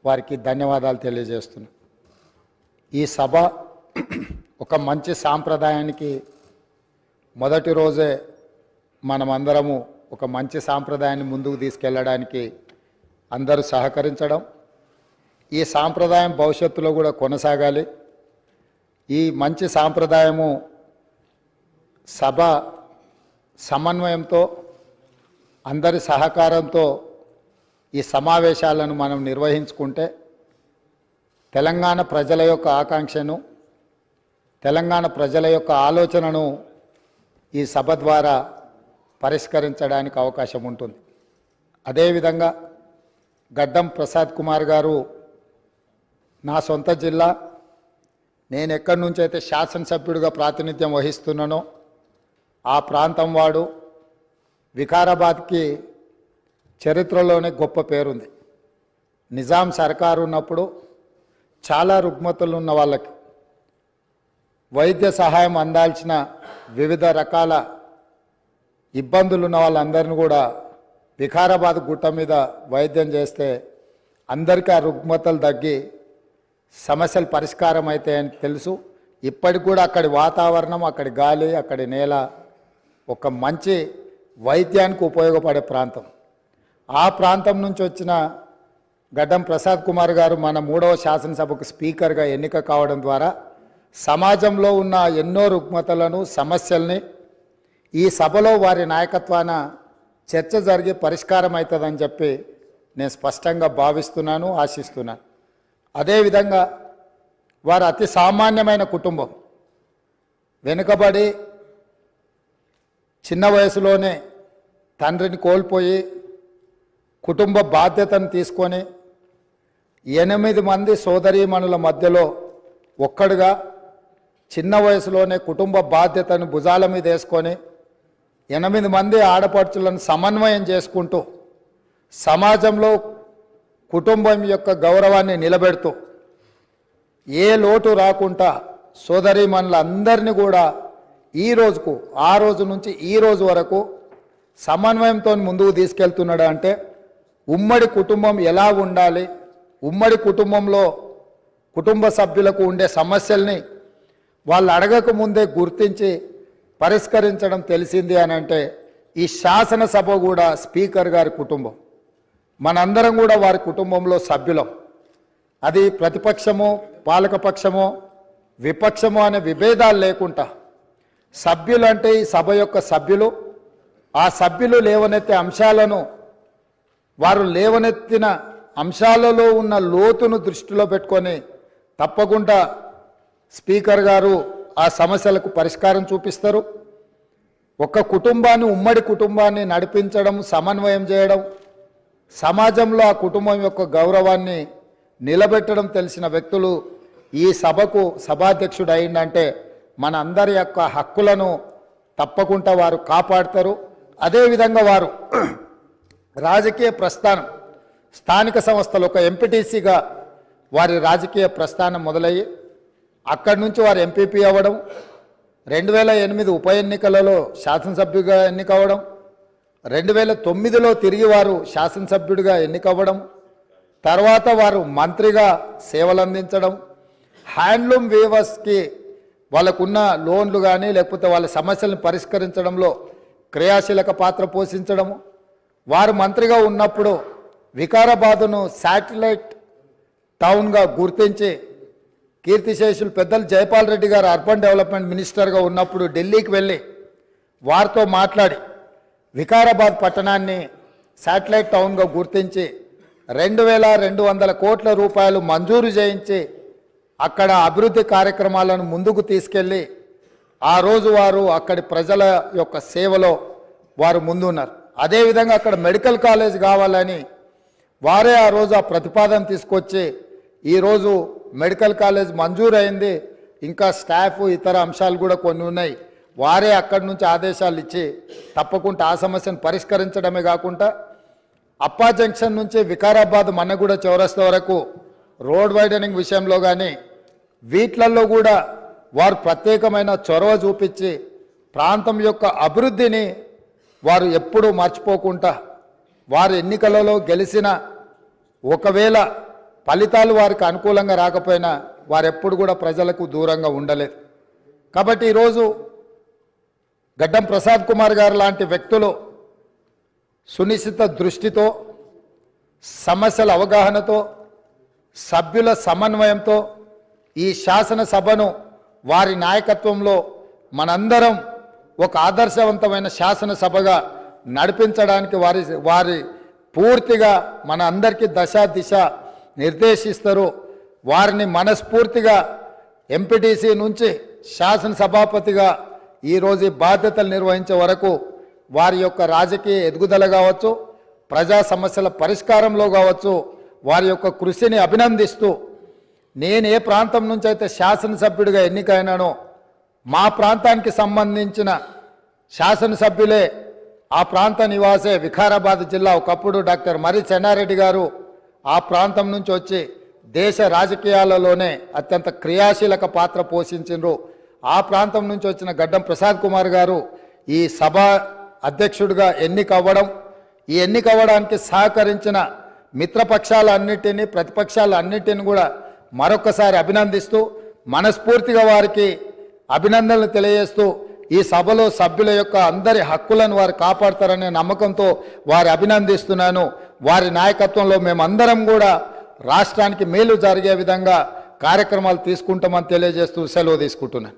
వారికి ధన్యవాదాలు తెలియజేస్తున్నాను. ఈ సభ ఒక మంచి సాంప్రదాయానికి మొదటి రోజే మనమందరము ఒక మంచి సాంప్రదాయాన్ని ముందుకు తీసుకెళ్ళడానికి అందరూ సహకరించడం, ఈ సాంప్రదాయం భవిష్యత్తులో కూడా కొనసాగాలి. ఈ మంచి సాంప్రదాయము సభ సమన్వయంతో అందరి సహకారంతో ఈ సమావేశాలను మనం నిర్వహించుకుంటే తెలంగాణ ప్రజల యొక్క ఆకాంక్షను, తెలంగాణ ప్రజల యొక్క ఆలోచనను ఈ సభ ద్వారా పరిష్కరించడానికి అవకాశం ఉంటుంది. అదేవిధంగా గడ్డం ప్రసాద్ కుమార్ గారు నా సొంత జిల్లా, నేను ఎక్కడి నుంచి అయితే శాసనసభ్యుడిగా ప్రాతినిధ్యం వహిస్తున్నానో ఆ ప్రాంతం వాడు. వికారాబాద్కి చరిత్రలోనే గొప్ప పేరుంది. నిజాం సర్కారు ఉన్నప్పుడు చాలా రుగ్మతలు ఉన్న వాళ్ళకి వైద్య సహాయం అందాల్సిన వివిధ రకాల ఇబ్బందులు ఉన్న వాళ్ళందరినీ కూడా వికారాబాద్ గుట్ట మీద వైద్యం చేస్తే అందరికీ ఆ రుగ్మతలు తగ్గి సమస్యలు పరిష్కారం అవుతాయని తెలుసు. ఇప్పటికి కూడా అక్కడి వాతావరణం, అక్కడి గాలి, అక్కడి నేల ఒక మంచి వైద్యానికి ఉపయోగపడే ప్రాంతం. ఆ ప్రాంతం నుంచి వచ్చిన గడ్డం ప్రసాద్ కుమార్ గారు మన 3వ శాసనసభకు స్పీకర్గా ఎన్నిక కావడం ద్వారా సమాజంలో ఉన్న ఎన్నో రుగ్మతలను, సమస్యల్ని ఈ సభలో వారి నాయకత్వాన చర్చ జరిగి పరిష్కారం అవుతుందని చెప్పి నేను స్పష్టంగా భావిస్తున్నాను, ఆశిస్తున్నాను. అదేవిధంగా వారు అతి సామాన్యమైన కుటుంబం. వెనుకబడి చిన్న వయసులోనే తండ్రిని కోల్పోయి కుటుంబ బాధ్యతను తీసుకొని 8 మంది సోదరీమణుల మధ్యలో ఒక్కడుగా చిన్న వయసులోనే కుటుంబ బాధ్యతను భుజాల మీద వేసుకొని 8 మంది ఆడపడుచులను సమన్వయం చేసుకుంటూ సమాజంలో కుటుంబం యొక్క గౌరవాన్ని నిలబెడుతూ ఏ లోటు రాకుండా సోదరీమణులందరినీ కూడా ఈ రోజుకు, ఆ రోజు నుంచి ఈ రోజు వరకు సమన్వయంతో ముందుకు తీసుకెళ్తున్నాడు. అంటే ఉమ్మడి కుటుంబం ఎలా ఉండాలి, ఉమ్మడి కుటుంబంలో కుటుంబ సభ్యులకు ఉండే సమస్యల్ని వాళ్ళు అడగక ముందే గుర్తించి పరిష్కరించడం తెలిసింది అని అంటే ఈ శాసనసభ కూడా స్పీకర్ గారి కుటుంబం. మనందరం కూడా వారి కుటుంబంలో సభ్యులం. అది ప్రతిపక్షమో పాలకపక్షమో విపక్షమో అనే విభేదాలు లేకుండా సభ్యులు అంటే ఈ సభ యొక్క సభ్యులు. ఆ సభ్యులు లేవనెత్తే అంశాలను, వారు లేవనెత్తిన అంశాలలో ఉన్న లోతును దృష్టిలో పెట్టుకొని తప్పకుండా స్పీకర్ గారు ఆ సమస్యలకు పరిష్కారం చూపిస్తారు. ఒక కుటుంబాన్ని, ఉమ్మడి కుటుంబాన్ని నడిపించడం, సమన్వయం చేయడం, సమాజంలో ఆ కుటుంబం యొక్క గౌరవాన్ని నిలబెట్టడం తెలిసిన వ్యక్తులు ఈ సభకు సభాధ్యక్షుడు అయిందంటే మన అందరి యొక్క హక్కులను తప్పకుండా వారు కాపాడతారు. అదేవిధంగా వారు రాజకీయ ప్రస్థానం, స్థానిక సంస్థలు ఒక ఎంపీటీసీగా వారి రాజకీయ ప్రస్థానం మొదలయ్యి అక్కడి నుంచి వారు ఎంపీపీ అవ్వడం, 2008 ఉప ఎన్నికలలో శాసనసభ్యుడిగా ఎన్నికవ్వడం, 2009లో తిరిగి వారు శాసనసభ్యుడిగా ఎన్నికవ్వడం, తర్వాత వారు మంత్రిగా సేవలు అందించడం, హ్యాండ్లూమ్ వీవర్స్కి వాళ్ళకున్న లోన్లు కానీ లేకపోతే వాళ్ళ సమస్యలను పరిష్కరించడంలో క్రియాశీలక పాత్ర పోషించడము, వారు మంత్రిగా ఉన్నప్పుడు వికారాబాదును శాటిలైట్ టౌన్గా గుర్తించి కీర్తిశేషులు పెద్దలు జైపాల్ రెడ్డి గారు అర్బన్ డెవలప్మెంట్ మినిస్టర్గా ఉన్నప్పుడు ఢిల్లీకి వెళ్ళి వారితో మాట్లాడి వికారాబాద్ పట్టణాన్ని శాటిలైట్ టౌన్గా గుర్తించి 2200 కోట్ల రూపాయలు మంజూరు చేయించి అక్కడ అభివృద్ధి కార్యక్రమాలను ముందుకు తీసుకెళ్ళి ఆ రోజు వారు అక్కడి ప్రజల యొక్క సేవలో వారు ముందున్నారు. అదేవిధంగా అక్కడ మెడికల్ కాలేజ్ కావాలని వారే ఆ రోజు ఆ ప్రతిపాదన తీసుకొచ్చి ఈరోజు మెడికల్ కాలేజ్ మంజూరు అయింది. ఇంకా స్టాఫ్, ఇతర అంశాలు కూడా కొన్ని ఉన్నాయి. వారే అక్కడి నుంచి ఆదేశాలు ఇచ్చి తప్పకుండా ఆ సమస్యను పరిష్కరించడమే కాకుండా అప్పా జంక్షన్ నుంచి వికారాబాద్ మన్నగూడ చౌరస్తా వరకు రోడ్ వైడనింగ్ విషయంలో కానీ వీట్లల్లో కూడా వారు ప్రత్యేకమైన చొరవ చూపించి ప్రాంతం యొక్క అభివృద్ధిని వారు ఎప్పుడూ మర్చిపోకుండా వారు ఎన్నికలలో గెలిచిన ఒకవేళ ఫలితాలు వారికి అనుకూలంగా రాకపోయినా వారెప్పుడు కూడా ప్రజలకు దూరంగా ఉండలేదు. కాబట్టి ఈరోజు గడ్డం ప్రసాద్ కుమార్ గారు లాంటి వ్యక్తులు సునిశ్చిత దృష్టితో, సమస్యల అవగాహనతో, సభ్యుల సమన్వయంతో ఈ శాసనసభను వారి నాయకత్వంలో మనందరం ఒక ఆదర్శవంతమైన శాసనసభగా నడిపించడానికి వారి పూర్తిగా మన అందరికీ దశ దిశ నిర్దేశిస్తారు. వారిని మనస్ఫూర్తిగా ఎంపీటీసీ నుంచి శాసనసభాపతిగా ఈరోజు బాధ్యతలు నిర్వహించే వరకు వారి యొక్క రాజకీయ ఎదుగుదల కావచ్చు, ప్రజా సమస్యల పరిష్కారంలో కావచ్చు, వారి యొక్క కృషిని అభినందిస్తూ, నేను ఏ ప్రాంతం నుంచి అయితే శాసనసభ్యుడిగా ఎన్నికైనానో మా ప్రాంతానికి సంబంధించిన శాసనసభ్యులే, ఆ ప్రాంత నివాసే వికారాబాద్ జిల్లా ఒకప్పుడు డాక్టర్ మరి చెన్నారెడ్డి గారు ఆ ప్రాంతం నుంచి వచ్చి దేశ రాజకీయాలలోనే అత్యంత క్రియాశీలక పాత్ర పోషించారు. ఆ ప్రాంతం నుంచి వచ్చిన గడ్డం ప్రసాద్ కుమార్ గారు ఈ సభ అధ్యక్షుడిగా ఎన్నికవ్వడం, ఈ ఎన్నికవ్వడానికి సహకరించిన మిత్రపక్షాలన్నిటినీ, ప్రతిపక్షాలన్నిటిని కూడా మరొకసారి అభినందిస్తూ, మనస్ఫూర్తిగా వారికి అభినందనలు తెలియజేస్తూ, ఈ సభలో సభ్యుల యొక్క అందరి హక్కులను వారు కాపాడతారనే నమ్మకంతో వారి అభినందిస్తున్నాను. వారి నాయకత్వంలో మేమందరం కూడా రాష్ట్రానికి మేలు జరిగే విధంగా కార్యక్రమాలు తీసుకుంటామని తెలియజేస్తూ సెలవు తీసుకుంటున్నాను.